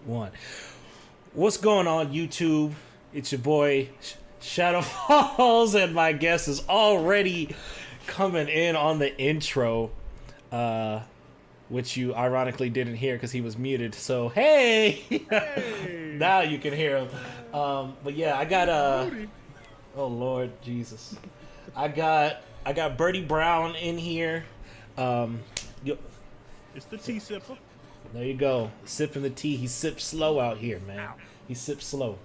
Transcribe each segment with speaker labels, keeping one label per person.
Speaker 1: One. What's going on, YouTube? It's your boy Shadow Falls, and my guest is already coming in on the intro, which you ironically didn't hear because he was muted. So hey, now you can hear him. But yeah, I got oh Lord Jesus, I got BirdieBrown in here.
Speaker 2: It's the tea sipper.
Speaker 1: There you go, sipping the tea. He sips slow out here, man. He sips slow,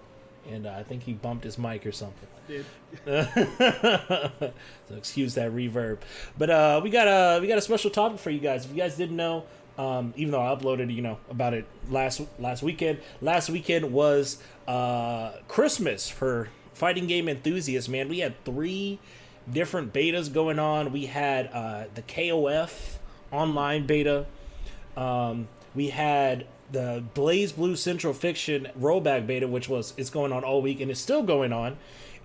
Speaker 1: and I think he bumped his mic or something. So excuse that reverb. But we got a special topic for you guys. If you guys didn't know, even though I uploaded about it last weekend. Last weekend was Christmas for fighting game enthusiasts. Man, we had 3 different betas going on. We had the KOF online beta. We had the Blaze Blue Central Fiction rollback beta, which is going on all week and is still going on.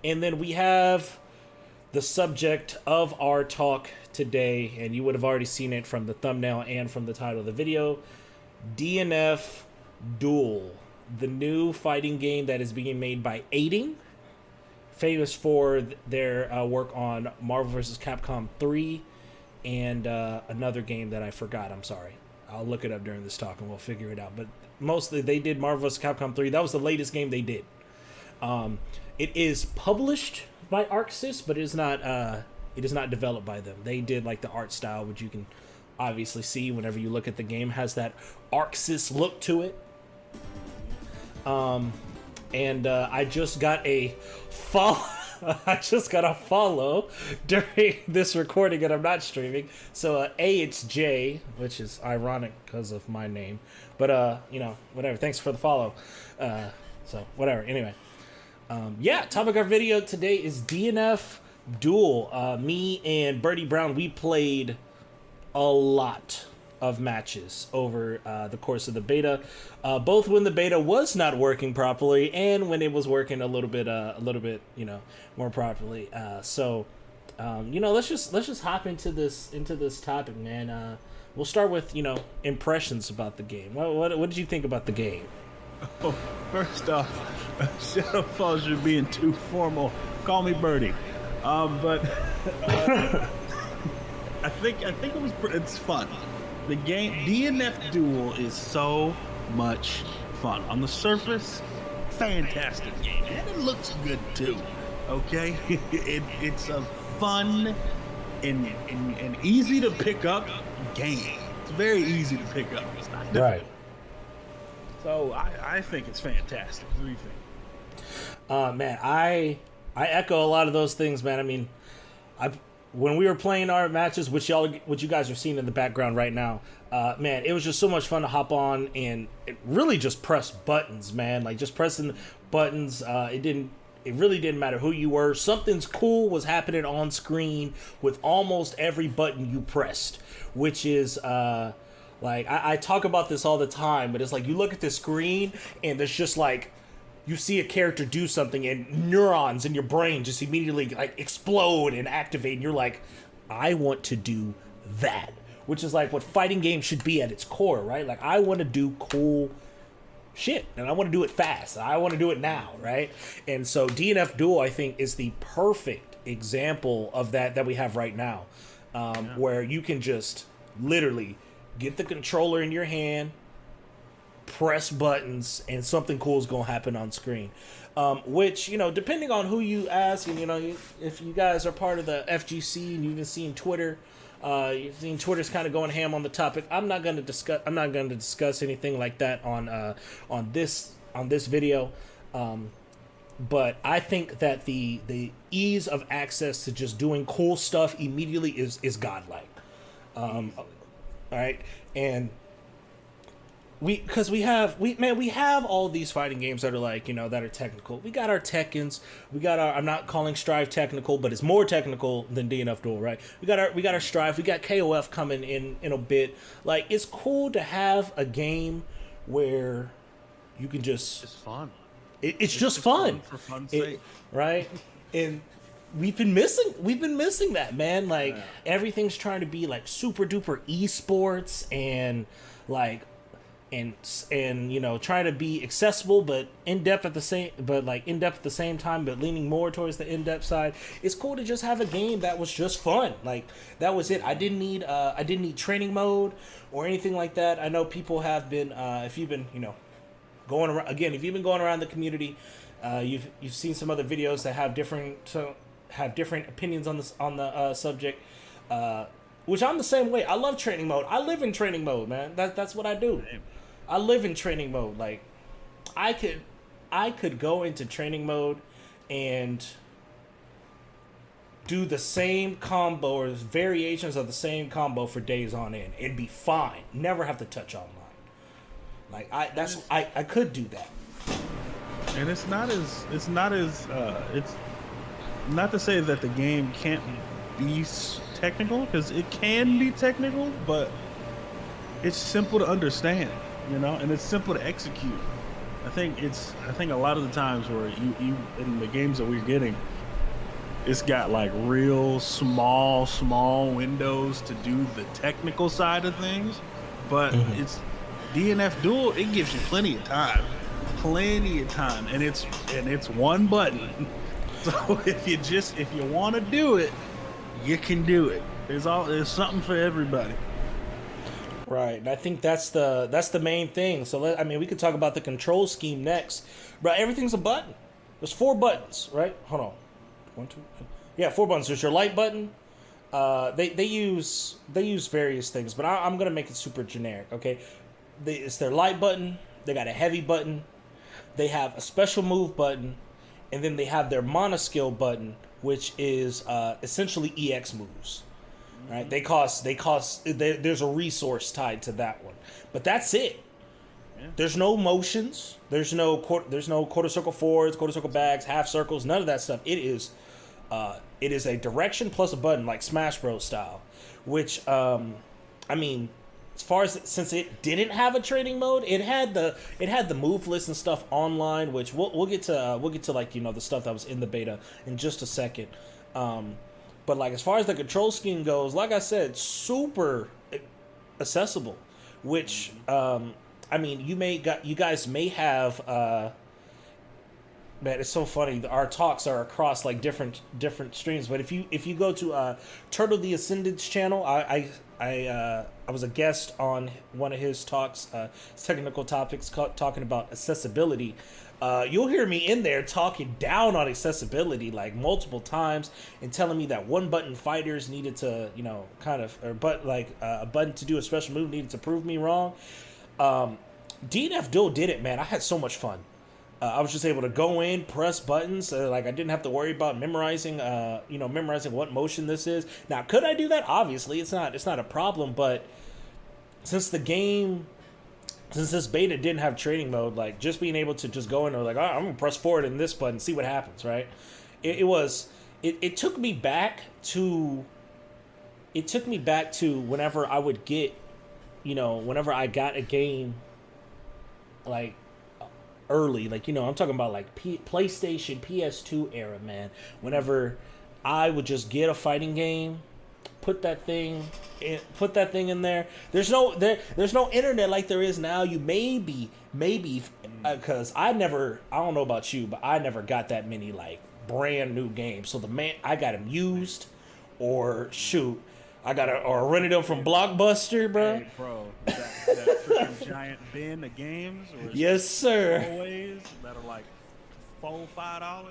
Speaker 1: And then we have the subject of our talk today, and you would have already seen it from the thumbnail and from the title of the video, DnF Duel, the new fighting game that is being made by Aiding, famous for their work on Marvel vs. Capcom 3 and another game that I forgot. I'm sorry. I'll look it up during this talk and we'll figure it out. But mostly they did Marvel vs. Capcom 3. That was the latest game they did. It is published by ArcSys, but it is not developed by them. They did like the art style, which you can obviously see whenever you look at the game, has that ArcSys look to it. And I just got a follow. I just got a follow during this recording, and I'm not streaming. So it's Jay, which is ironic because of my name, but whatever. Thanks for the follow. So whatever. Anyway, yeah. Topic of our video today is DnF Duel. Me and BirdieBrown, we played a lot of matches over the course of the beta, both when the beta was not working properly and when it was working a little bit more properly. So let's just hop into this topic, man. We'll start with impressions about the game. What did you think about the game?
Speaker 2: Oh, first off, Shadow Falls, you're being too formal. Call me Birdie. But I think it's fun. The game DnF Duel is so much fun. On the surface, fantastic game. And it looks good too. Okay? It's a fun and easy to pick up game. It's very easy to pick up. It's not difficult. Right. So I think it's fantastic. What do you think?
Speaker 1: Man, I echo a lot of those things, man. I mean, when we were playing our matches, which you guys are seeing in the background right now, man, it was just so much fun to hop on and really just press buttons, man. Like just pressing buttons. It really didn't matter who you were. Something's cool was happening on screen with almost every button you pressed, which is like I talk about this all the time, but it's like you look at the screen and there's just like, you see a character do something and neurons in your brain just immediately like explode and activate, and you're like, I want to do that, which is like what fighting games should be at its core, right? Like I want to do cool shit and I want to do it fast. I want to do it now, right? And so DnF Duel, I think, is the perfect example of that we have right now, where you can just literally get the controller in your hand, press buttons, and something cool is gonna happen on screen, which depending on who you ask, and if you guys are part of the FGC and you've been seeing Twitter, you've seen Twitter's kind of going ham on the topic. I'm not going to discuss anything like that on this video, but I think that the ease of access to just doing cool stuff immediately is godlike. All right, and we have all these fighting games that are like, that are technical. We got our Tekkens. We got our, I'm not calling Strive technical, but it's more technical than DnF Duel, right? We got our Strive. We got KOF coming in a bit. Like, it's cool to have a game where you can just,
Speaker 2: it's fun.
Speaker 1: It's just fun.
Speaker 2: For fun's sake.
Speaker 1: Right? And we've been missing that, man. Like, everything's trying to be like super duper esports and like, and you know, trying to be accessible but in depth at the same time, but leaning more towards the in depth side. It's cool to just have a game that was just fun. Like, that was it. I didn't need training mode or anything like that. I know people have been if you've been, you know, going around again, if you've been going around the community, you've seen some other videos that have different opinions on the subject. Which I'm the same way. I love training mode. I live in training mode, man. That's what I do. I live in training mode. Like, I could go into training mode and do the same combo or variations of the same combo for days on end and be fine. Never have to touch online. Like, I could do that.
Speaker 2: And it's not to say that the game can't be technical, because it can be technical, but it's simple to understand, you know, and it's simple to execute. I think a lot of the times where you in the games that we're getting, it's got like real small windows to do the technical side of things, but it's DnF Duel. It gives you plenty of time, and it's one button. So if you want to do it, you can do it. There's something for everybody.
Speaker 1: Right, and I think that's the main thing. So we could talk about the control scheme next, but everything's a button. There's 4 buttons, right? Hold on, 1, 2, 3. Yeah, 4 buttons. There's your light button. They use various things, but I'm gonna make it super generic. Okay, it's their light button. They got a heavy button. They have a special move button, and then they have their monoskill button, which is essentially EX moves. Right? They cost. There's a resource tied to that one, but that's it. Yeah. There's no motions. There's no quarter circle forwards, quarter circle bags, half circles. None of that stuff. It is a direction plus a button, like Smash Bros. Style. Which as far as, since it didn't have a training mode, it had the move list and stuff online, which we'll get to like, you know, the stuff that was in the beta in just a second. But like, as far as the control scheme goes, like I said, super accessible. Which you guys may have. Man, it's so funny. Our talks are across like different streams. But if you go to Turtle the Ascendant's channel, I was a guest on one of his talks, technical topics, talking about accessibility. You'll hear me in there talking down on accessibility like multiple times and telling me that one button fighters needed to, you know, a button to do a special move needed to prove me wrong. DnF Duel did it, man. I had so much fun. I was just able to go in, press buttons. Like, I didn't have to worry about memorizing what motion this is. Now, could I do that? Obviously, it's not a problem. But since this beta didn't have training mode, like, just being able to just go in and like, I'm gonna press forward in this button, see what happens, right? It took me back to whenever I would get, you know, whenever I got a game like early, like, you know, I'm talking about like PlayStation, PS2 era, man. Whenever I would just get a fighting game, put that thing in there. There's no internet like there is now. You maybe because I don't know about you, but I never got that many like brand new games. So I got them used, or shoot, or rented them from Blockbuster, bro.
Speaker 2: Hey, bro, that freaking giant bin of games. Or
Speaker 1: yes, sir.
Speaker 2: Always that are like $4-5.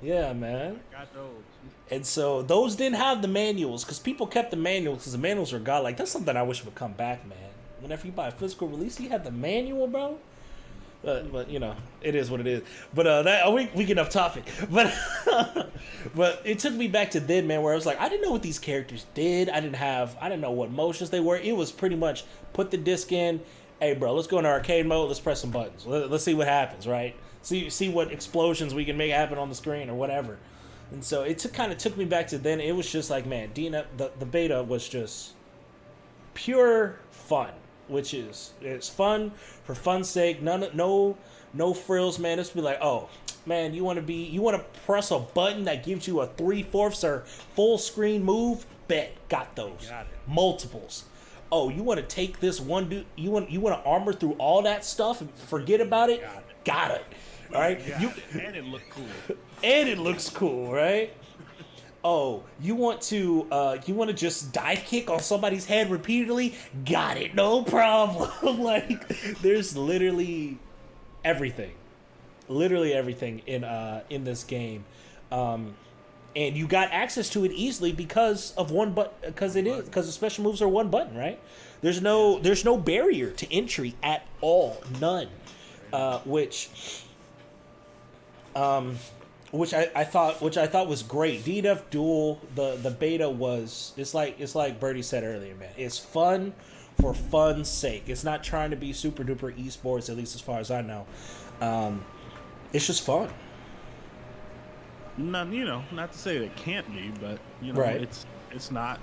Speaker 1: Yeah, man.
Speaker 2: I got those.
Speaker 1: And so those didn't have the manuals, because people kept the manuals, because the manuals were god. Like, that's something I wish would come back, man. Whenever you buy a physical release, you have the manual, bro. But you know, it is what it is. But we get off topic. But but it took me back to then, man, where I was like, I didn't know what these characters did. I didn't know what motions they were. It was pretty much put the disc in. Hey, bro, let's go into arcade mode. Let's press some buttons. Let's see what happens, right? See what explosions we can make happen on the screen or whatever. And so it took me back to then. It was just like, man, the beta was just pure fun. Which it's fun for fun's sake. No frills, man. It's be like, oh man, you want to press a button that gives you a 3/4 or full screen move? Bet, got those.
Speaker 2: Got it.
Speaker 1: Multiples. Oh, you want to take this one dude? You want to armor through all that stuff and forget about it? Got it. All right.
Speaker 2: And it looked cool.
Speaker 1: And it looks cool, right? Oh, you want to just dive kick on somebody's head repeatedly? Got it, no problem. Like, there's literally everything in this game, and you got access to it easily because of because the special moves are one button, right? There's no barrier to entry at all, none, which I thought was great. DnF Duel, the beta it's like Birdie said earlier, man. It's fun for fun's sake. It's not trying to be super duper esports, at least as far as I know. It's just fun.
Speaker 2: Not to say it can't be, but
Speaker 1: right.
Speaker 2: it's not.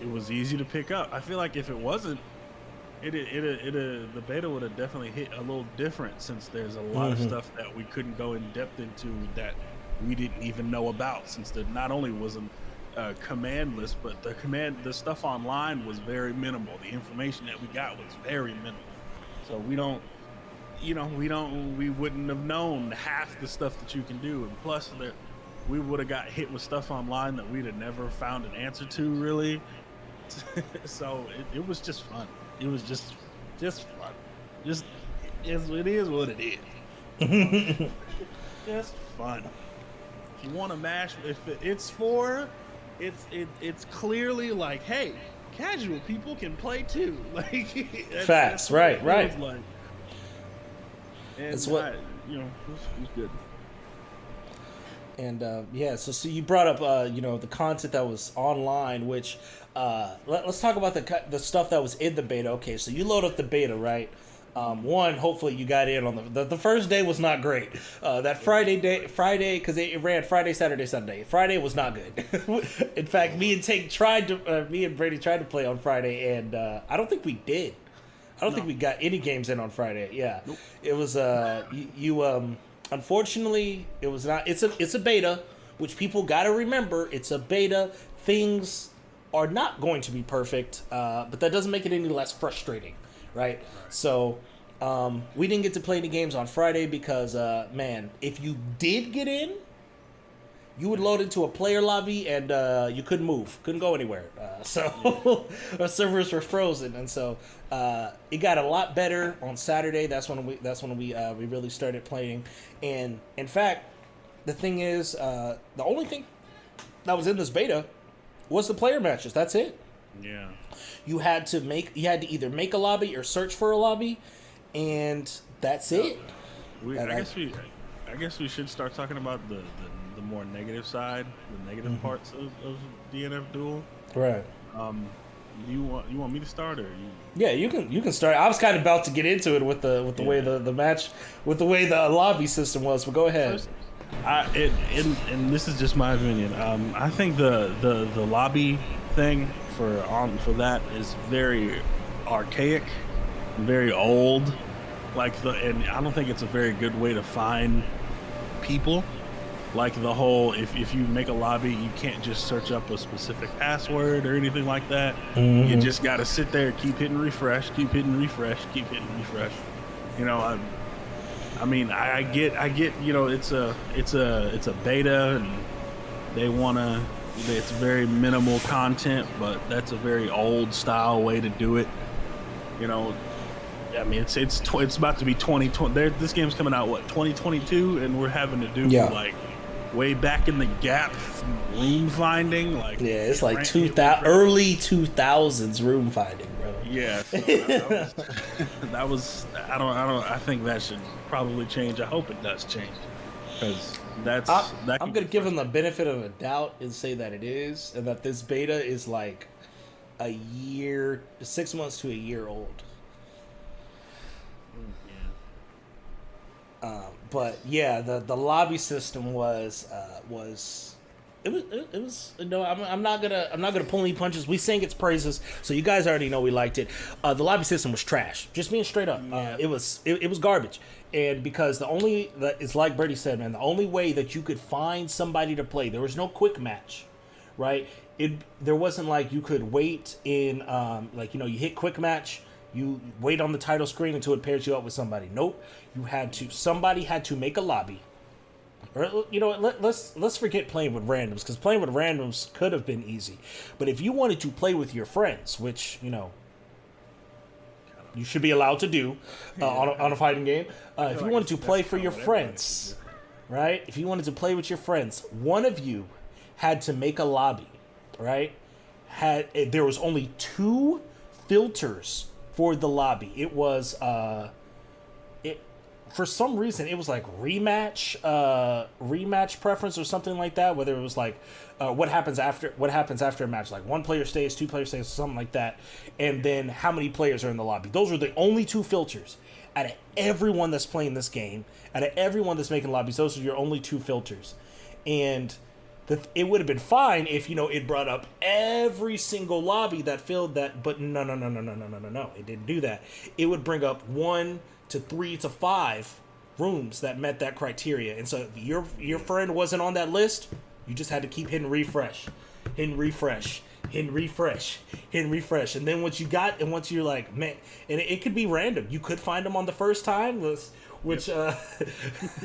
Speaker 2: It was easy to pick up. I feel like if it wasn't, the beta would have definitely hit a little different, since there's a lot of stuff that we couldn't go in depth into that we didn't even know about, since there not only wasn't command list, but the stuff online was very minimal. The information that we got was very minimal, so we wouldn't have known half the stuff that you can do, and plus we would have got hit with stuff online that we'd have never found an answer to, really. So it was just fun. It was just fun. It is what it is. Just fun. If you want to mash, it's clearly like, hey, casual people can play too. Like,
Speaker 1: facts, right.
Speaker 2: Like, and
Speaker 1: that's what
Speaker 2: it was good.
Speaker 1: And so you brought up the content that was online, which let's talk about the stuff that was in the beta. Okay, so you load up the beta, right? Hopefully you got in on the first day was not great. That Friday, because it ran Friday, Saturday, Sunday. Friday was not good. In fact, me and Brady tried to play on Friday, and I don't think we did. I don't think we got any games in on Friday. Yeah, nope. It was unfortunately, it was not. It's a beta, which people got to remember. It's a beta. Things are not going to be perfect, but that doesn't make it any less frustrating, right? So we didn't get to play any games on Friday because, man, if you did get in, you would load into a player lobby and you couldn't move, couldn't go anywhere. So our servers were frozen, and so it got a lot better on Saturday. That's when we really started playing. And in fact, the thing is, the only thing that was in this beta was the player matches. That's it.
Speaker 2: Yeah.
Speaker 1: You had to either make a lobby or search for a lobby, and that's it.
Speaker 2: I guess we should start talking about the more negative side, the negative parts of DnF Duel.
Speaker 1: Right.
Speaker 2: You want me to start, or you?
Speaker 1: Yeah, you can start. I was kind of about to get into it with the way the match, with the way the lobby system was, but go ahead.
Speaker 2: And this is just my opinion. I think the lobby thing for that is very archaic, very old. And I don't think it's a very good way to find people. Like the whole, if you make a lobby, you can't just search up a specific password or anything like that. Mm-hmm. You just got to sit there, keep hitting refresh, keep hitting refresh, keep hitting refresh. I mean, I get. It's a beta, and it's very minimal content, but that's a very old style way to do it. I mean, it's about to be 2020. This game's coming out 2022, and we're having to do like way back in the gap room finding. Like,
Speaker 1: yeah, it's like early 2000s room finding, bro.
Speaker 2: Yeah, so that was I think that should probably change. I hope it does change, because I'm
Speaker 1: gonna give them the benefit of a doubt and say that it is, and that this beta is like 6 months to a year old. But yeah, the lobby system was I'm not gonna pull any punches. We sang its praises, so you guys already know we liked it. The lobby system was trash, just being straight up. Yeah. It was garbage, and because it's like Birdie said, man, the only way that you could find somebody to play, there was no quick match, right? There wasn't like you could wait in like, you know, you hit quick match, you wait on the title screen until it pairs you up with somebody. Nope, somebody had to make a lobby. Or, you know, let's forget playing with randoms, because playing with randoms could have been easy. But if you wanted to play with your friends, which, you know, you should be allowed to do on a fighting game, if you wanted to play for your friends, right? If you wanted to play with your friends, one of you had to make a lobby, right? There was only 2 filters for the lobby. It was for some reason it was like rematch preference or something like that. Whether it was like what happens after a match, like 1 player stays, 2 players stays, something like that, and then how many players are in the lobby. Those were the only 2 filters out of everyone that's playing this game. Out of everyone that's making lobbies, those are your only 2 filters, and it would have been fine if, you know, it brought up every single lobby that filled that, but no, it didn't do that. It would bring up 1 to 3 to 5 rooms that met that criteria, and so if your friend wasn't on that list, you just had to keep hitting refresh, and then once you're like, man, and it could be random. You could find them on the first time, which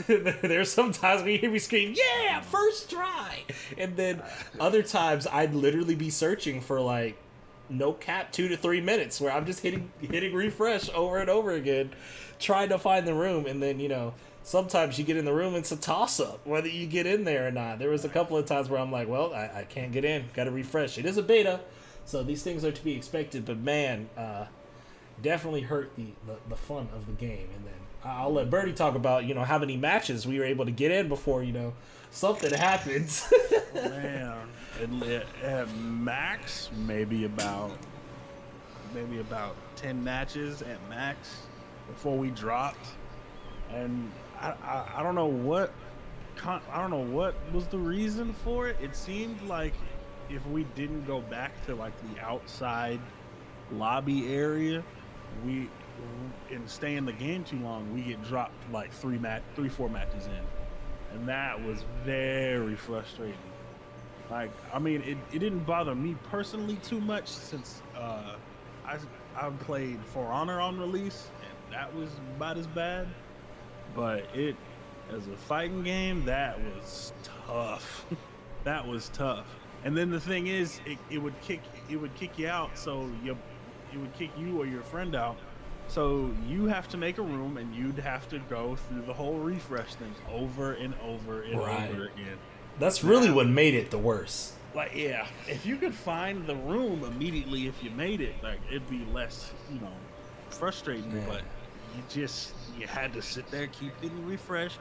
Speaker 1: there's sometimes when you hear me scream, yeah, first try, and then other times I'd literally be searching for, like, no cap, 2 to 3 minutes where I'm just hitting refresh over and over again, trying to find the room. And then, you know, sometimes you get in the room, it's a toss-up whether you get in there or not. There was a couple of times where I'm like, well, I can't get in, gotta refresh. It is a beta, so these things are to be expected, but man, definitely hurt the fun of the game. And then I'll let Birdie talk about, you know, how many matches we were able to get in before, you know, something happens.
Speaker 2: Man, at max, maybe about 10 matches at max before we dropped, and I don't know what was the reason for it. It seemed like if we didn't go back to, like, the outside lobby area, and stay in the game too long, we get dropped like 4 matches in, and that was very frustrating. Like, I mean, it didn't bother me personally too much, since I played For Honor on release, and that was about as bad. But as a fighting game, that was tough. That was tough. And then the thing is, it would kick you out, so it would kick you or your friend out. So you have to make a room, and you'd have to go through the whole refresh thing over and over and over again.
Speaker 1: That's really what made it the worst.
Speaker 2: Like, yeah, if you could find the room immediately, if you made it, like, it'd be less, you know, frustrating. Yeah. But you had to sit there, keep hitting refresh.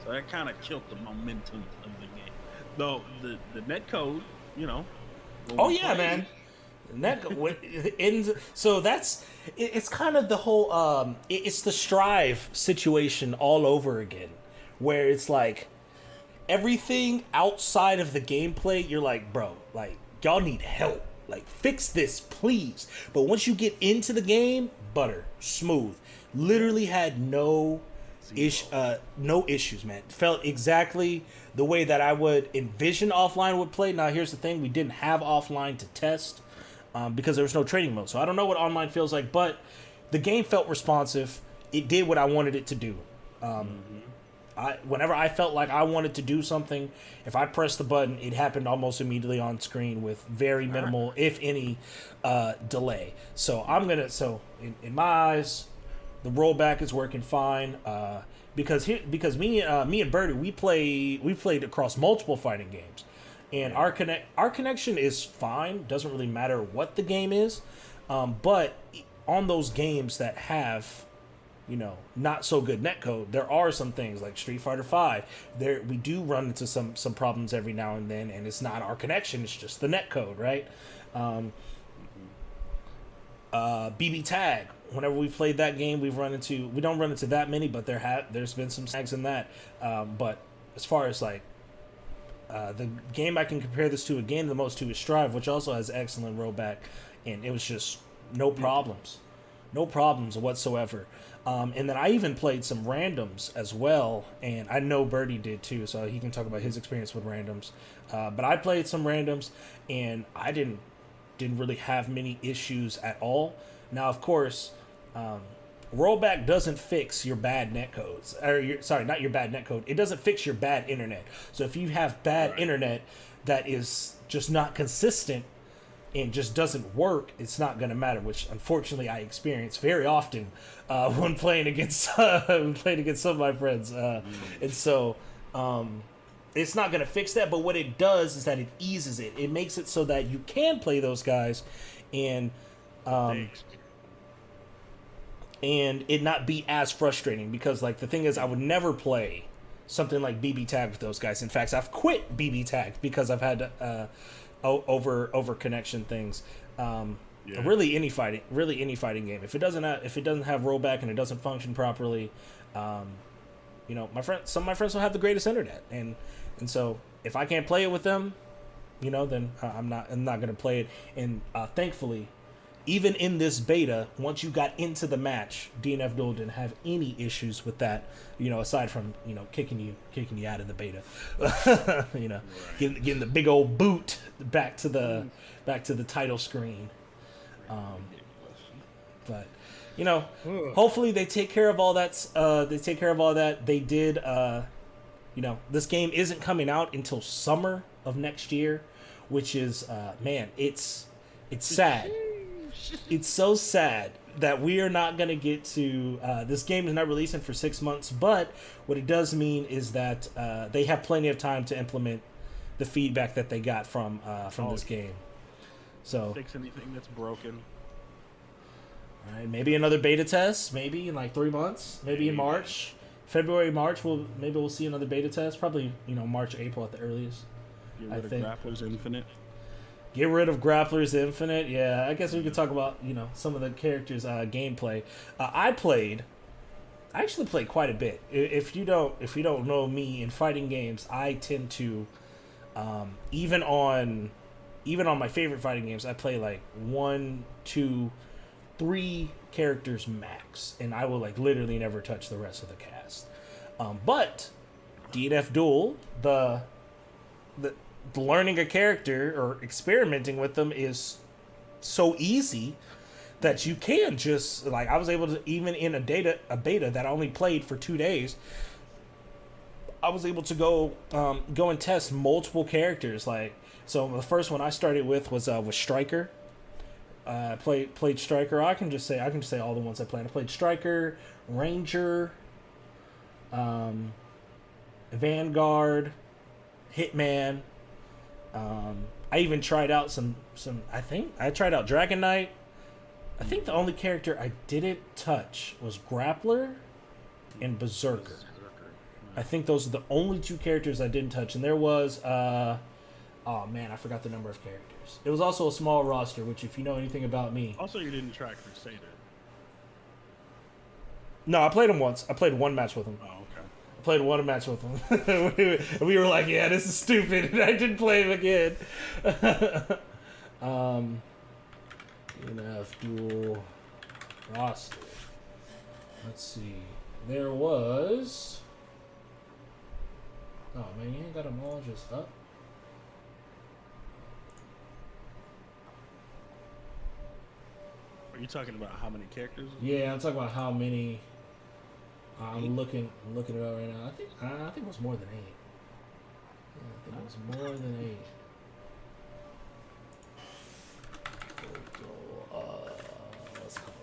Speaker 2: So that kind of killed the momentum of the game. Though the net code, you know.
Speaker 1: Oh yeah, man. So it's kind of the whole it's the Strive situation all over again, where it's like everything outside of the gameplay, you're like, bro, like, y'all need help, like, fix this please. But once you get into the game, butter smooth, literally had no issues, man. Felt exactly the way that I would envision offline would play. Now here's the thing, we didn't have offline to test because there was no training mode, so I don't know what online feels like, but the game felt responsive. It did what I wanted it to do. Whenever I felt like I wanted to do something, if I pressed the button, it happened almost immediately on screen with very minimal, if any, delay. So in my eyes, the rollback is working fine. Because me and Birdie, we played across multiple fighting games, and our connection is fine. Doesn't really matter what the game is, but on those games that have, you know, not so good netcode, there are some things like Street Fighter V. We do run into some problems every now and then, and it's not our connection; it's just the netcode, right? BB Tag. Whenever we played that game, we don't run into that many, but there's been some snags in that. But as far as like the game I can compare this to again the most to is Strive, which also has excellent rollback, and it was just no problems whatsoever. And then I even played some randoms as well, and I know Birdie did too, so he can talk about his experience with randoms. But I played some randoms, and I didn't really have many issues at all. Now, of course, rollback doesn't fix your bad netcodes, sorry, not your bad netcode. It doesn't fix your bad internet. So if you have bad internet that is just not consistent and just doesn't work, it's not going to matter, which unfortunately I experience very often when playing against some of my friends. And so it's not going to fix that, but what it does is that it eases it. It makes it so that you can play those guys and it not be as frustrating, because like the thing is, I would never play something like BB Tag with those guys. In fact, I've quit BB Tag because I've had over connection things. Really any fighting game, if it doesn't have rollback and it doesn't function properly, you know, some of my friends will have the greatest internet, and so if I can't play it with them, you know, then I'm not going to play it. And thankfully, even in this beta, once you got into the match, DnF Duel didn't have any issues with that, you know, aside from, you know, kicking you out of the beta. You know, getting the big old boot back to the title screen. But you know, hopefully they take care of all that. They did. You know, this game isn't coming out until summer of next year, which is man, it's sad. It's so sad that we are not going to get to... this game is not releasing for 6 months, but what it does mean is that they have plenty of time to implement the feedback that they got from this game. So
Speaker 2: fix anything that's broken.
Speaker 1: All right, maybe another beta test, maybe in like 3 months, maybe in March. February, March, we'll see another beta test. Probably, you know, March, April at the earliest.
Speaker 2: Get rid of Grapplers Infinite.
Speaker 1: Get rid of Grapplers Infinite. Yeah, I guess we could talk about, you know, some of the characters' gameplay. I actually played quite a bit. If you don't know me in fighting games, I tend to, even on my favorite fighting games, I play like 1, 2, 3 characters max, and I will like literally never touch the rest of the cast. But DnF Duel, the learning a character or experimenting with them is so easy that you can just, like, I was able to, even in a beta that I only played for 2 days, I was able to go and test multiple characters. Like, so the first one I started with was Striker. Played Striker. I can just say all the ones I played. I played Striker, Ranger, Vanguard, Hitman. I even tried out some. I think I tried out Dragon Knight. I think the only character I didn't touch was Grappler and Berserker. I think those are the only 2 characters I didn't touch, and there was oh man, I forgot the number of characters. It was also a small roster, which, if you know anything about me.
Speaker 2: Also, you didn't try Crusader.
Speaker 1: No, I played him once. I played 1 match with him.
Speaker 2: Oh, okay.
Speaker 1: I played 1 match with him. We were like, yeah, this is stupid, and I didn't play him again. DnF Duel roster. Let's see. There was... Oh, man, you ain't got them all just up.
Speaker 2: Are you talking about how many characters?
Speaker 1: Yeah, I'm talking about how many. I'm looking it up right now. I think it was more than 8. Yeah, I think it was more than 8.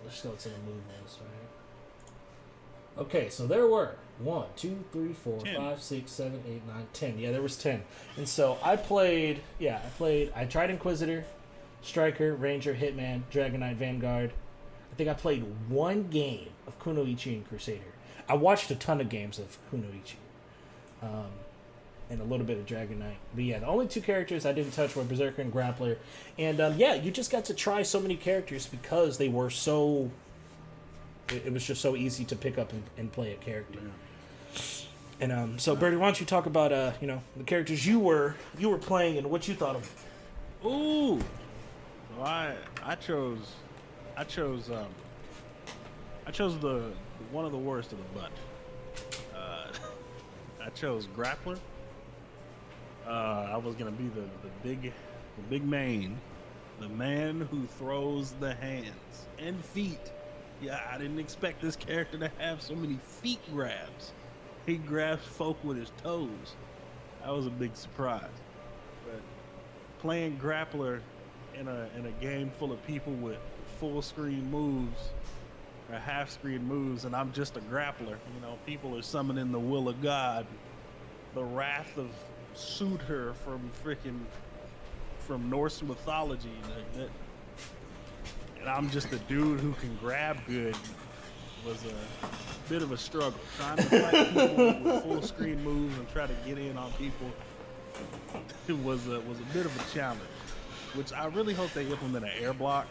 Speaker 1: Let's go to the movements, right? Okay, so there were 1, 2, 3, 4, 5, 6, 7, 8, 9, 10. Yeah, there was 10. And so I tried Inquisitor, Striker, Ranger, Hitman, Dragon Knight, Vanguard. I think I played 1 game of Kunoichi and Crusader. I watched a ton of games of Kunoichi. And a little bit of Dragon Knight. But yeah, the only 2 characters I didn't touch were Berserker and Grappler. And yeah, you just got to try so many characters because they were so... It was just so easy to pick up and play a character. Yeah. And so, Birdie, why don't you talk about you know, the characters you were playing and what you thought of them?
Speaker 2: Ooh, well, I chose the one of the worst of the bunch. I chose grappler. I was gonna be the big main, the man who throws the hands and feet. Yeah, I didn't expect this character to have so many feet grabs. He grabs folk with his toes. That was a big surprise. But playing grappler in a game full of people with full screen moves or half screen moves, and I'm just a grappler. You know, people are summoning the will of God, the wrath of Suter from Norse mythology, and I'm just a dude who can grab good. Was a bit of a struggle trying to fight people with full screen moves and try to get in on people. It was a bit of a challenge, which I really hope they implement an air block,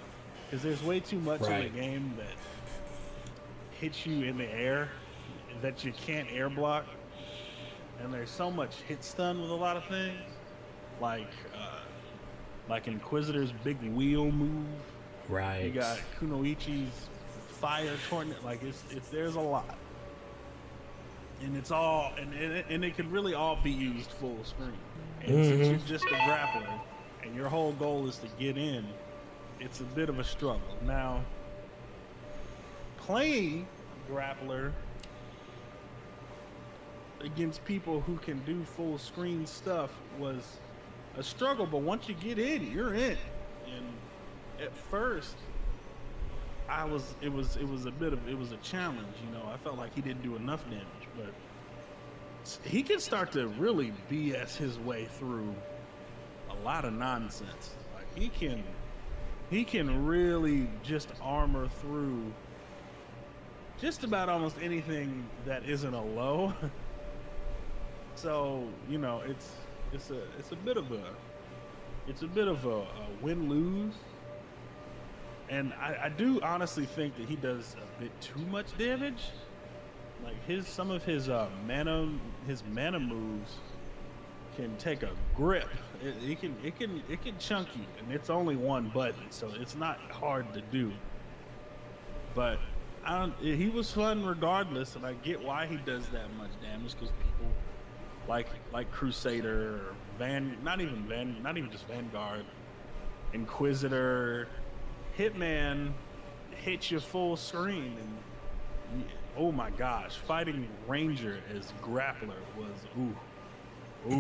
Speaker 2: because there's way too much in the game that hits you in the air that you can't air block, and there's so much hit stun with a lot of things, like Inquisitor's big wheel move.
Speaker 1: Right.
Speaker 2: You got Kunoichi's fire tornado. Like it's there's a lot, and it's all and it can really all be used full screen. And since you're just a grappler and your whole goal is to get in, it's a bit of a struggle. Now, playing grappler against people who can do full screen stuff was a struggle, but once you get in, you're in. And at first, it was a challenge, you know. I felt like he didn't do enough damage, but he can start to really BS his way through a lot of nonsense. Like he can really just armor through just about almost anything that isn't a low. So, you know, it's a bit of a win-lose. And I do honestly think that he does a bit too much damage. Like some of his mana moves can take a grip. It can chunk you, and it's only one button, so it's not hard to do. But he was fun regardless, and I get why he does that much damage, because people like Crusader, or not even just Vanguard, Inquisitor, Hitman hits you full screen, and oh my gosh, fighting Ranger as grappler was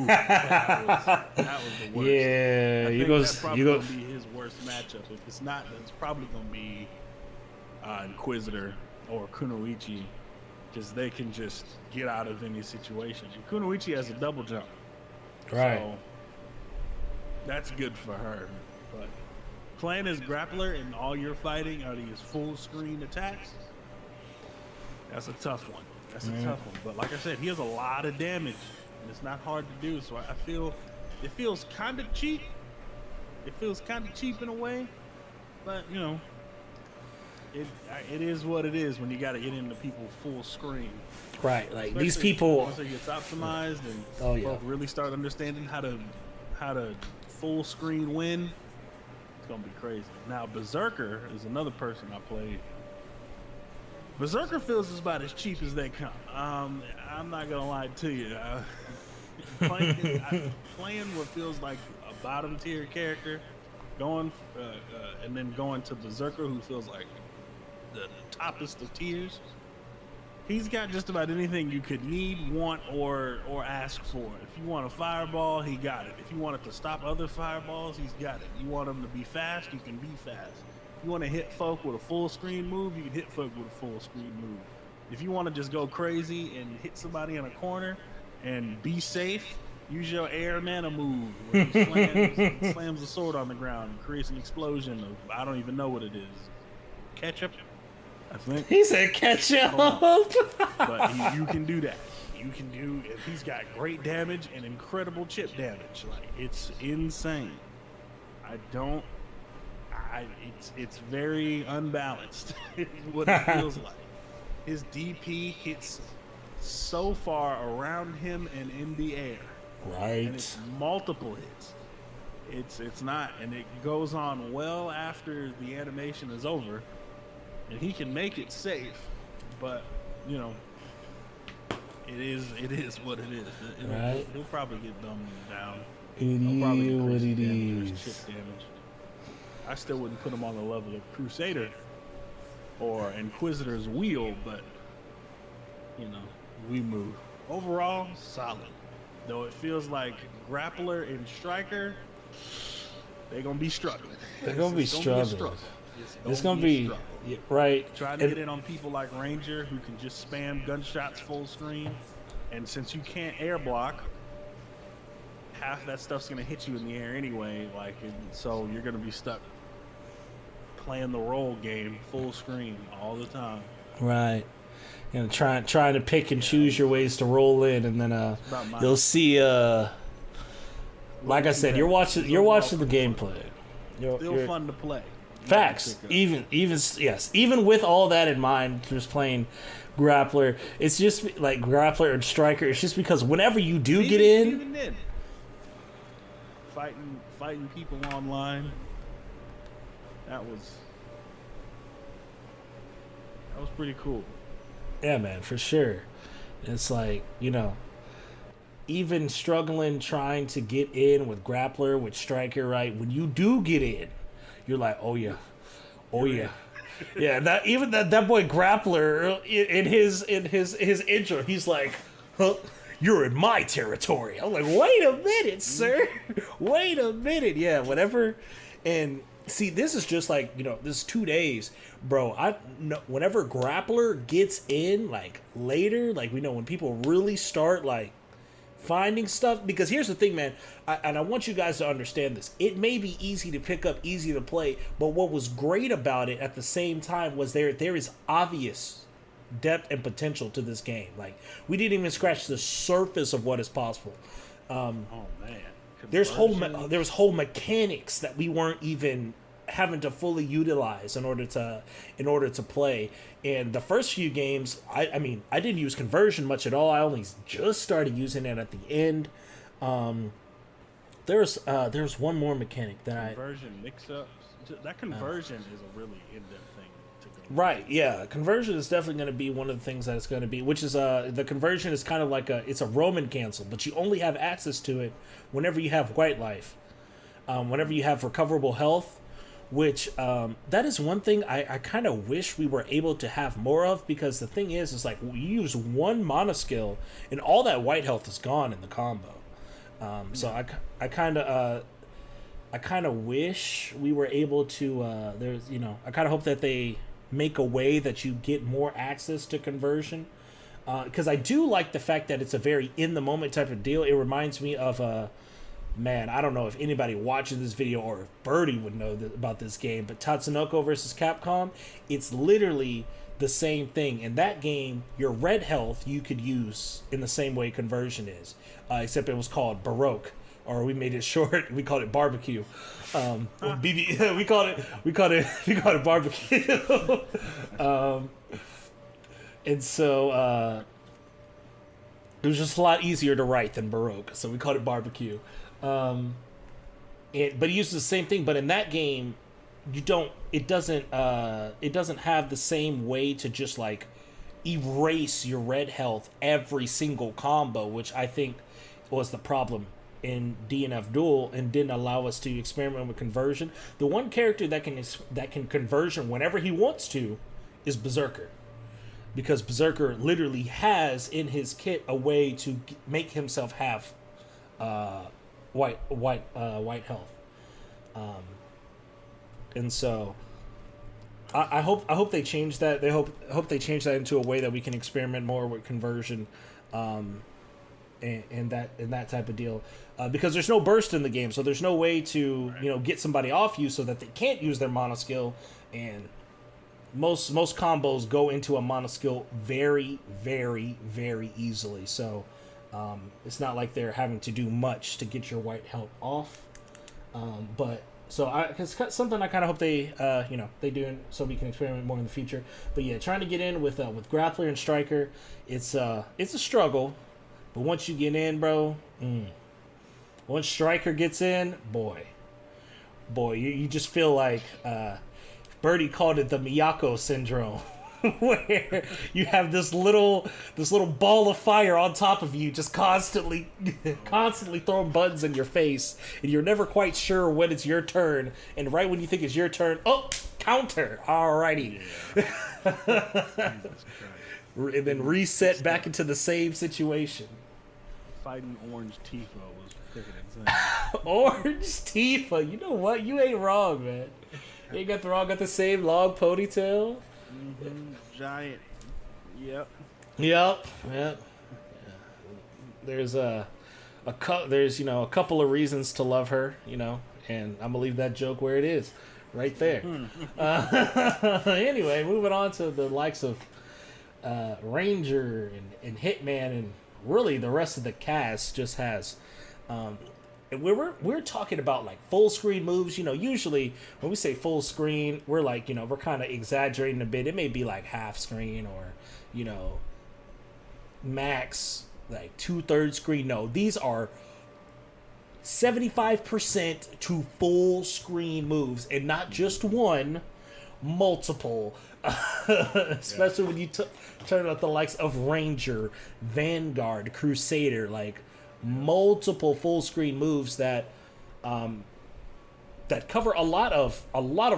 Speaker 2: that was the worst.
Speaker 1: Yeah,
Speaker 2: that's probably gonna be his worst matchup. If it's not, then it's probably gonna be Inquisitor or Kunoichi, because they can just get out of any situation. And Kunoichi has a double jump,
Speaker 1: right?
Speaker 2: So that's good for her. But playing as grappler and all you're fighting are these full screen attacks, that's a tough one. That's a tough one. But like I said, he has a lot of damage, and it's not hard to do. So I feel it feels kind of cheap. It feels kind of cheap in a way, but you know, it is what it is when you got to get into people full screen.
Speaker 1: Right, like
Speaker 2: Especially
Speaker 1: these people.
Speaker 2: Once it gets optimized and folk really start understanding how to full screen win, it's gonna be crazy. Now Berserker is another person I played. Berserker feels about as cheap as they come. I'm not gonna lie to you. Playing what feels like a bottom tier character, and then going to Berserker, who feels like the toppest of tiers. He's got just about anything you could need, want, or ask for. If you want a fireball, he got it. If you want it to stop other fireballs, he's got it. You want him to be fast, you can be fast. If you want to hit folk with a full screen move, you can hit folk with a full screen move. If you want to just go crazy and hit somebody in a corner and be safe, use your air mana move, where he slams the sword on the ground and creates an explosion of, I don't even know what it is. Ketchup? I think.
Speaker 1: He said ketchup.
Speaker 2: But you can do that. You can do, and he's got great damage and incredible chip damage. Like, it's insane. It's very unbalanced. What it feels like. His DP hits so far around him and in the air.
Speaker 1: Right.
Speaker 2: And it's multiple hits. It's not, and it goes on well after the animation is over, and he can make it safe, but you know, it is what it is.
Speaker 1: Right.
Speaker 2: He'll probably get dumbed down.
Speaker 1: It is what it is.
Speaker 2: Chip damage. I still wouldn't put him on the level of Crusader or Inquisitor's Wheel, but you know, we move. Overall, solid. Though it feels like Grappler and Striker, they're gonna be struggling.
Speaker 1: They're gonna be struggling. It's gonna be right.
Speaker 2: Trying to get in on people like Ranger who can just spam gunshots full screen, and since you can't air block, half that stuff's gonna hit you in the air anyway. Like, and so you're gonna be stuck playing the role game full screen all the time.
Speaker 1: Right. You know, trying to pick and choose your ways to roll in, and then you'll see. Like I said, you're watching the gameplay.
Speaker 2: Still fun to play.
Speaker 1: Facts. Even with all that in mind, just playing Grappler, it's just like Grappler and Striker. It's just because whenever you do get in,
Speaker 2: even then, fighting people online, that was pretty cool.
Speaker 1: Yeah, man, for sure. It's like, you know, even struggling trying to get in with Grappler, with Striker, right? When you do get in, you're like, oh yeah. Yeah, that boy Grappler in his intro, he's like, huh, you're in my territory. I'm like, wait a minute, sir. Wait a minute. Yeah, whatever. And see, this is just like, you know, this is 2 days, bro. Whenever Grappler gets in, like later, like we know when people really start like finding stuff, because here's the thing, man, and I want you guys to understand this. It may be easy to pick up, easy to play, but what was great about it at the same time was there is obvious depth and potential to this game. Like, we didn't even scratch the surface of what is possible.
Speaker 2: Oh man,
Speaker 1: there's whole mechanics that we weren't even having to fully utilize in order to play. And the first few games, I mean, I didn't use conversion much at all. I only just started using it at the end. There's one more mechanic that
Speaker 2: conversion mix-ups. That conversion is a really in-depth thing to go.
Speaker 1: Right, yeah. Conversion is definitely going to be one of the things that it's going to be, which is the conversion is kind of like it's a Roman cancel, but you only have access to it whenever you have white life, whenever you have recoverable health, which that is one thing I kind of wish we were able to have more of, because the thing is like you use one mana skill and all that white health is gone in the combo. So I kind of wish we were able to. I kind of hope that they make a way that you get more access to conversion, because I do like the fact that it's a very in the moment type of deal. It reminds me of man, I don't know if anybody watching this video or if Birdie would know about this game, but Tatsunoko versus Capcom, it's literally the same thing. In that game, your red health you could use in the same way conversion is, except it was called Baroque, or we made it short. We called it barbecue. We called it barbecue. And so it was just a lot easier to write than Baroque, so we called it barbecue. But it uses the same thing. But in that game, it doesn't have the same way to just like erase your red health every single combo, which I think was the problem in DnF Duel and didn't allow us to experiment with conversion. The one character that can conversion whenever he wants to is Berserker, because Berserker literally has in his kit a way to make himself have white health, and so I hope they change that. I hope they change that into a way that we can experiment more with conversion, and that type of deal, because there's no burst in the game, so there's no way to get somebody off you so that they can't use their mana skill, and most combos go into a mana skill very, very, very easily. So it's not like they're having to do much to get your white health off. But so it's something I kind of hope they they do, so we can experiment more in the future. But yeah, trying to get in with Grappler and Striker, it's a struggle. But once you get in, bro, once Striker gets in, boy, you just feel like Birdie called it the Miyako syndrome. where you have this little ball of fire on top of you, just constantly throwing buttons in your face, and you're never quite sure when it's your turn. And right when you think it's your turn, oh, counter! Alrighty, and then reset back into the same situation.
Speaker 2: Fighting Orange Tifa was freaking insane.
Speaker 1: Orange Tifa, you know what? You ain't wrong, man. You ain't got the same long ponytail.
Speaker 2: Giant. Yep.
Speaker 1: There's there's a couple of reasons to love her, and I'm gonna leave that joke where it is, right there. Anyway, moving on to the likes of Ranger and Hitman, and really the rest of the cast just has. And we're talking about like full screen moves. Usually when we say full screen, we're like, we're kind of exaggerating a bit. It may be like half screen or, max like 2/3 screen. No, these are 75% to full screen moves, and not just one, multiple. Especially when you turn out the likes of Ranger, Vanguard, Crusader, like multiple full screen moves that cover a lot of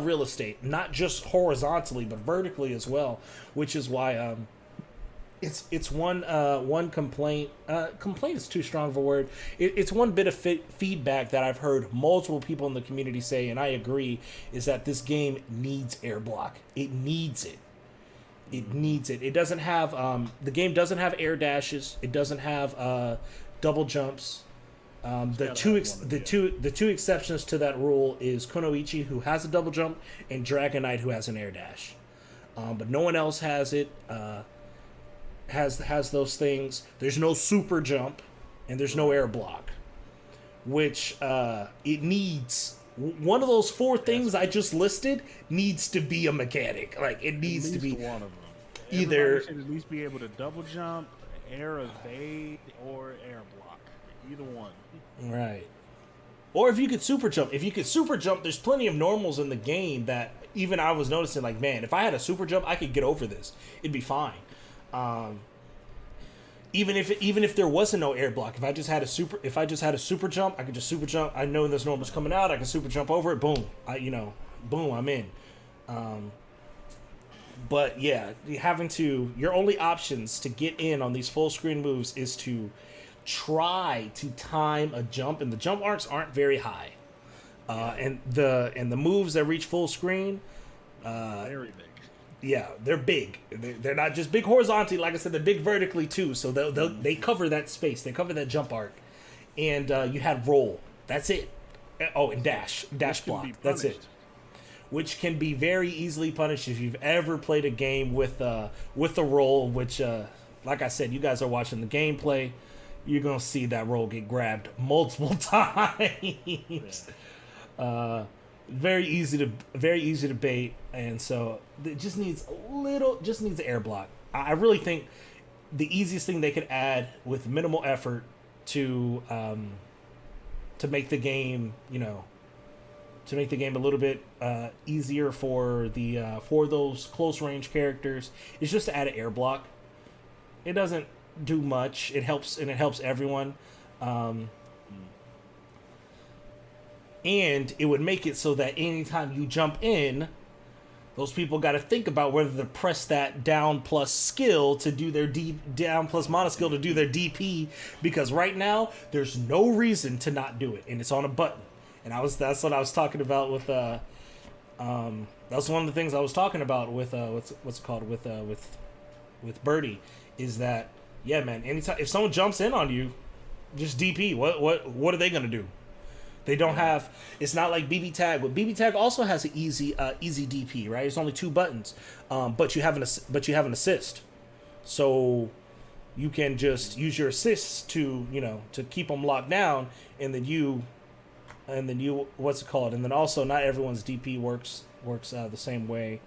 Speaker 1: real estate, not just horizontally but vertically as well, which is why it's one complaint. Complaint is too strong of a word. It's one bit of feedback that I've heard multiple people in the community say, and I agree, is that this game needs air block. It needs it. It doesn't have the game doesn't have air dashes. It doesn't have double jumps. The two exceptions to that rule is Kunoichi, who has a double jump, and Dragon Knight, who has an air dash. But no one else has it. Has those things. There's no super jump, and there's no air block, which it needs. One of those four things I just listed needs to be a mechanic. Like, it needs to be
Speaker 2: one of them.
Speaker 1: Either
Speaker 2: should at least be able to double jump, air evade, or air block. Either one.
Speaker 1: Right. Or if you could super jump. If you could super jump, there's plenty of normals in the game that even I was noticing, like, man, if I had a super jump, I could get over this. It'd be fine. Even if there wasn't no air block, if I just had a super jump, I could just super jump. I know this normal's coming out, I can super jump over it, boom. Boom, I'm in. But yeah, your only options to get in on these full screen moves is to try to time a jump, and the jump arcs aren't very high. And the moves that reach full screen,
Speaker 2: very big.
Speaker 1: Yeah, they're big. They're not just big horizontally, like I said, they're big vertically too. So they cover that space, they cover that jump arc, and you have roll. That's it. Oh, and dash block. That's it. Which can be very easily punished if you've ever played a game with the roll. Which, like I said, you guys are watching the gameplay. You're gonna see that roll get grabbed multiple times. Very easy to bait, and so it just needs air block. I really think the easiest thing they could add with minimal effort to make the game, to make the game a little bit easier for those close range characters, is just to add an air block. It doesn't do much. It helps everyone. And it would make it so that anytime you jump in, those people got to think about whether to press that down plus skill to do their down plus mono skill to do their DP, because right now there's no reason to not do it, and it's on a button. And that's what I was talking about with that's one of the things I was talking about with what's it called with Birdie, is that, yeah, man, anytime if someone jumps in on you, just DP. What are they gonna do? They don't have. It's not like BB Tag. But BB Tag also has an easy DP, right? It's only 2 buttons, but you have an assist, so you can just use your assists to keep them locked down, and then you what's it called? And then also, not everyone's DP works the same way.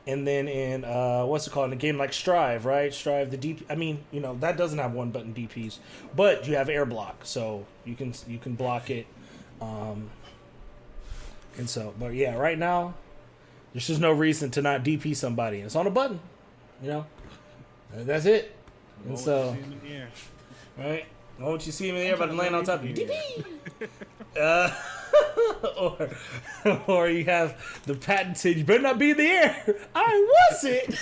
Speaker 1: And then in what's it called, in a game like Strive, right? Strive, the DP. I mean, that doesn't have 1-button DPs, but you have air block, so you can block it. And so, but yeah, right now, There's just no reason to not DP somebody. It's on a button, you know. And that's it. And so, right? Won't you see him in the air, but laying on top of you? DP. Or you have the patented. You better not be in the air. I wasn't.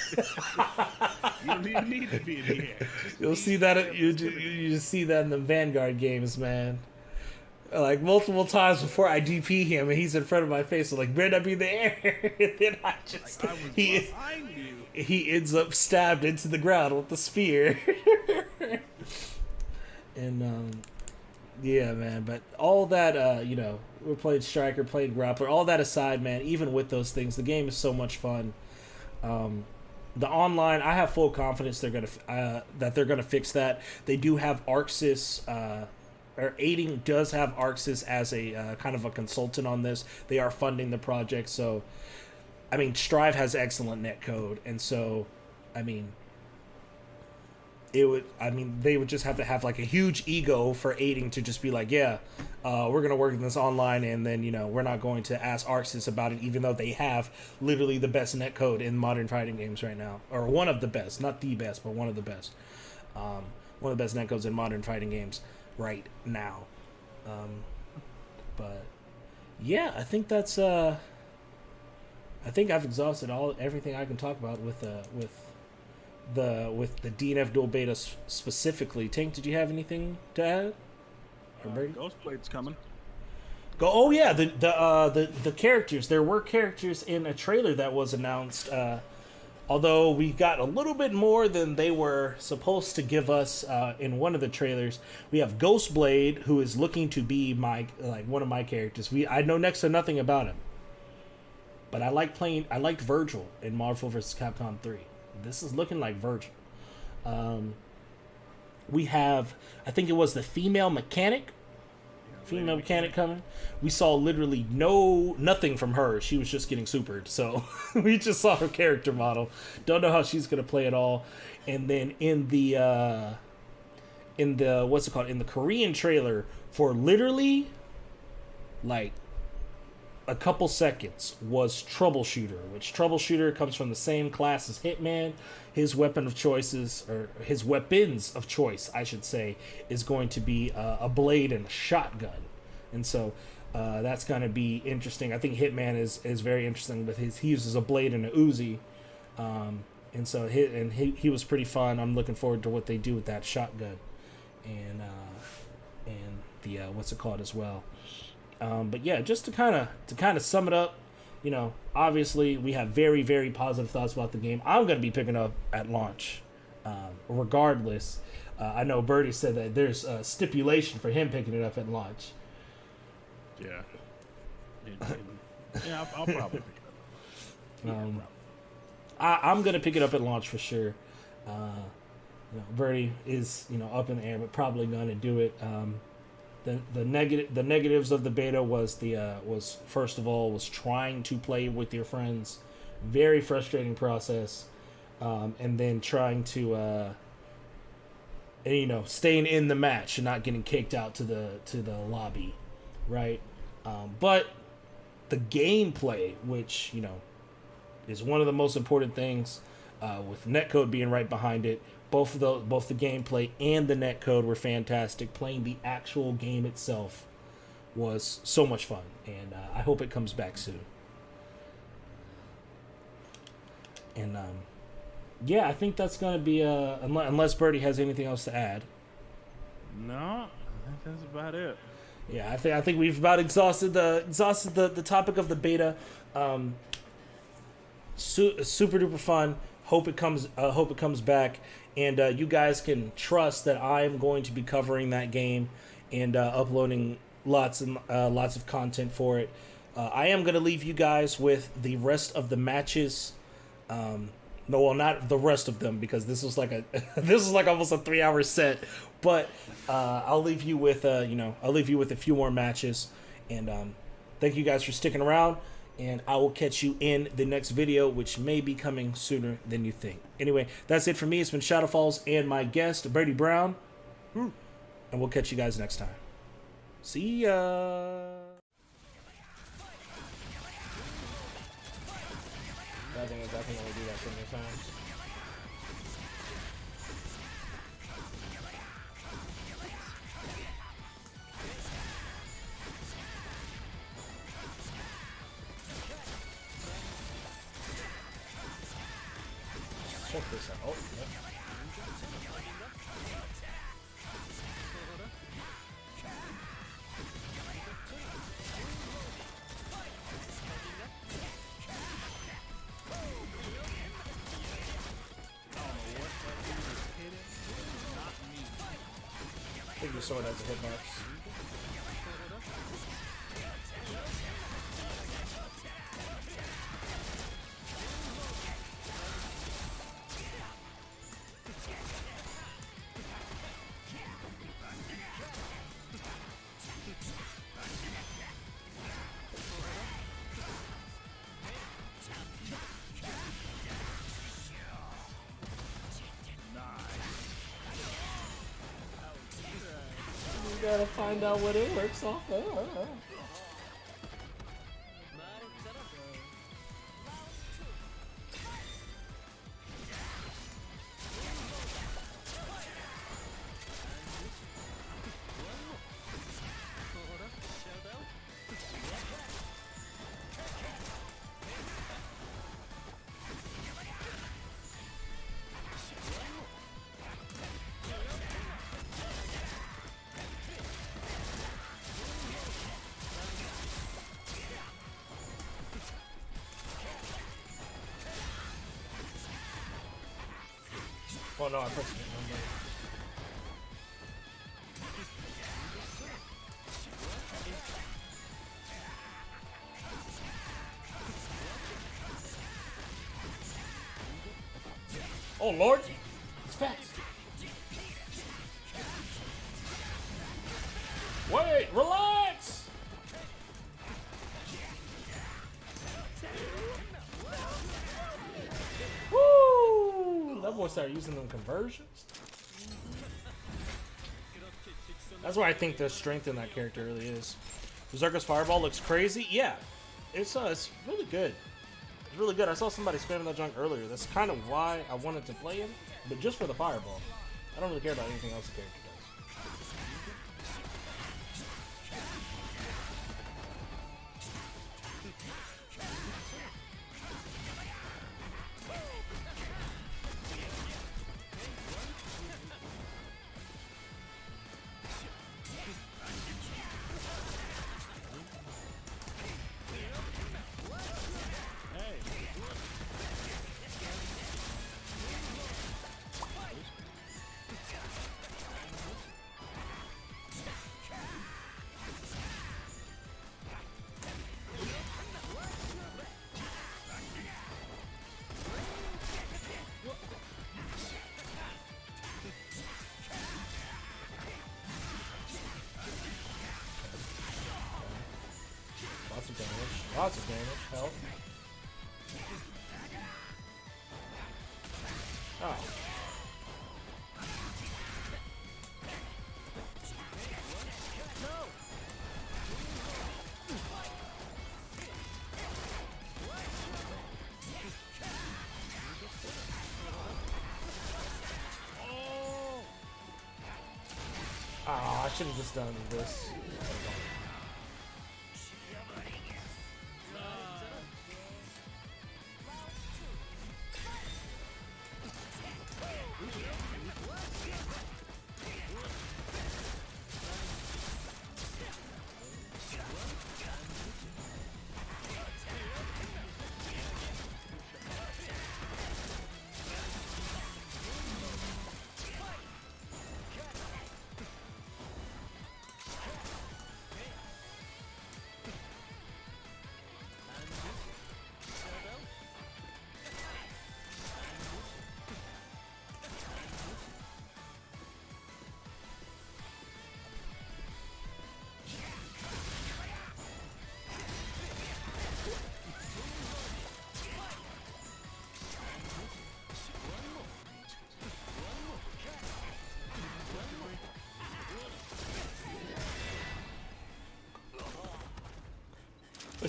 Speaker 2: You don't even need to be in the air.
Speaker 1: You'll see that. You just see that in the Vanguard games, man. Like multiple times before I DP him and he's in front of my face, so like, better not be in the air. And then I just he ends up stabbed into the ground with the spear. And yeah, man. But all that, you know, we're playing striker, playing grappler. All that aside, man. Even with those things, the game is so much fun. The online, I have full confidence that they're gonna fix that. They do have ArcSys. Or Aiding does have ArcSys as a kind of a consultant on this. They are funding the project, so I mean, Strive has excellent netcode, and so I mean, they would just have to have like a huge ego for Aiding to just be like, yeah, we're gonna work in this online, and then, you know, we're not going to ask ArcSys about it, even though they have literally the best netcode in modern fighting games right now, or one of the best, not the best, but one of the best, one of the best netcodes in modern fighting games right now. But yeah, I think that's I think I've exhausted everything I can talk about with the DnF Duel beta specifically. Tank, did you have anything to add?
Speaker 2: Ghostblade's coming.
Speaker 1: Oh yeah, the characters. There were characters in a trailer that was announced. Although we got a little bit more than they were supposed to give us in one of the trailers. We have Ghostblade, who is looking to be one of my characters. I know next to nothing about him, but I liked Virgil in Marvel vs. Capcom 3. This is looking like Virgil. We have, I think it was the female mechanic. Coming. We saw literally nothing from her. She was just getting supered, so we just saw her character model. Don't know how she's gonna play at all. And then in the what's it called, in the Korean trailer, for literally like a couple seconds, was Troubleshooter, which Troubleshooter comes from the same class as Hitman. His weapon of choices, or his weapons of choice, I should say, is going to be a blade and a shotgun. And so that's going to be interesting. I think Hitman is very interesting with he uses a blade and a Uzi. And so he was pretty fun. I'm looking forward to what they do with that shotgun. And the what's it called as well. But yeah, just to kind of sum it up, you know, obviously we have very, very positive thoughts about the game. I'm going to be picking up at launch, regardless. I know Birdie said that there's a stipulation for him picking it up at launch.
Speaker 2: Yeah. Yeah, I'll probably pick it up.
Speaker 1: I'm going to pick it up at launch for sure. You know, Birdie is, you know, up in the air, but probably going to do it. The negatives of the beta was first of all trying to play with your friends, very frustrating process, and then trying to and, you know, staying in the match and not getting kicked out to the lobby, right? But the gameplay, which, you know, is one of the most important things, with netcode being right behind it. Both the gameplay and the netcode were fantastic. Playing the actual game itself was so much fun, and I hope it comes back soon. And yeah, I think that's gonna be unless Birdie has anything else to add.
Speaker 2: No, I think that's about it.
Speaker 1: Yeah, I think we've about exhausted the topic of the beta. Super duper fun. Hope it comes back, and you guys can trust that I am going to be covering that game and uploading lots of content for it. I am going to leave you guys with the rest of the matches. No, well, not the rest of them, because this was like almost a 3-hour set. But I'll leave you with a few more matches, and thank you guys for sticking around. And I will catch you in the next video, which may be coming sooner than you think. Anyway, that's it for me. It's been Shadowfalls and my guest, BirdieBrown. And we'll catch you guys next time. See ya. Bad thing is I can only do that so many times. Check this out. Oh, yep. I think your sword has a hitbox. You gotta find out what it works off of. Oh no, I pressed it. Oh Lord! It's fast! Wait! Relax! Woo! That boy started using them conversions. That's why I think the strength in that character really is. Berserker's Fireball looks crazy. Yeah, it's really good. It's really good. I saw somebody spamming that junk earlier. That's kind of why I wanted to play him, but just for the Fireball. I don't really care about anything else the character does. Lots of damage. Lots of damage. Help. Oh. Oh, I should have just done this.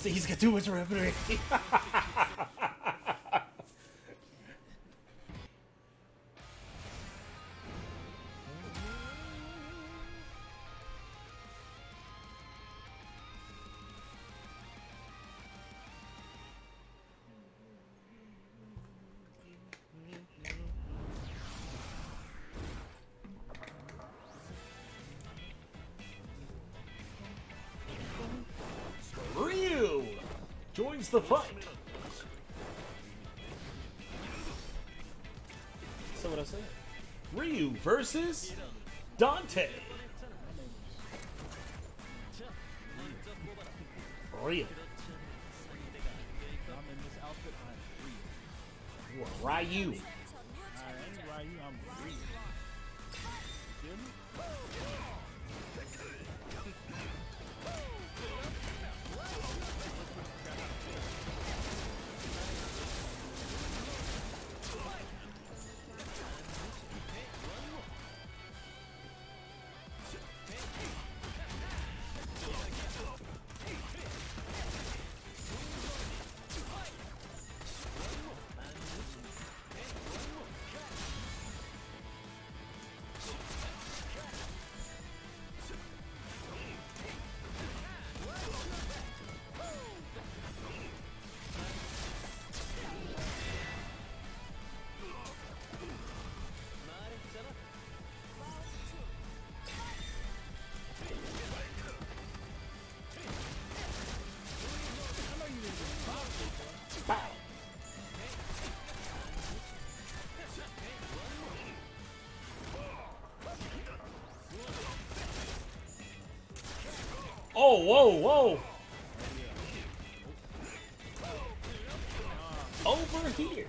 Speaker 1: He's got too much repertoire. the fight. So what I said. Ryu versus Dante. Ryu.
Speaker 2: I'm in this outfit. I'm
Speaker 1: You are Ryu.
Speaker 2: I ain't Ryu. I'm Ryu. Feel me?
Speaker 1: Oh, whoa, whoa. Over here.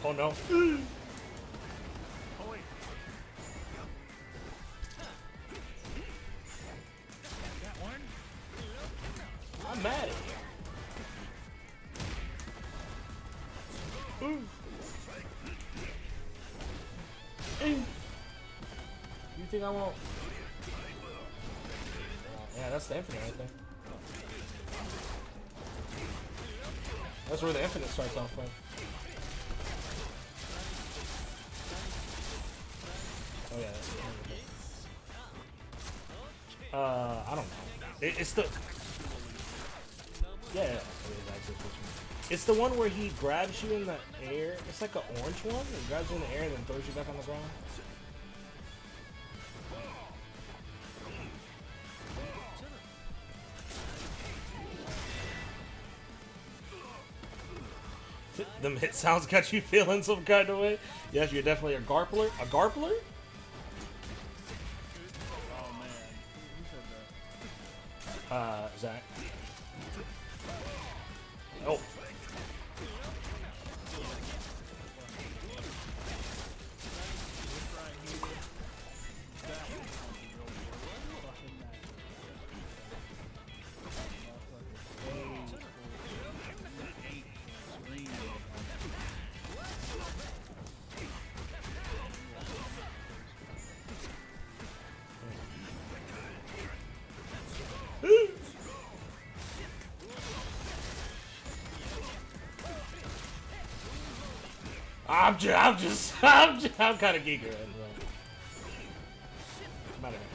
Speaker 1: Oh no.
Speaker 2: Oh, wait. That one?
Speaker 1: I'm mad at you. Ooh. You think I won't? Yeah, that's the infinite right there. That's where the infinite starts off from. Oh yeah. I don't know. It's the. Yeah. It's the one where he grabs you in the air. It's like an orange one. He grabs you in the air and then throws you back on the ground. Them hit sounds got you feeling some kind of way. Yes, you're definitely a garpler. A garpler?
Speaker 2: Oh, man. Who said that?
Speaker 1: Zach. Oh. I'm kind of giggling. Matter of fact.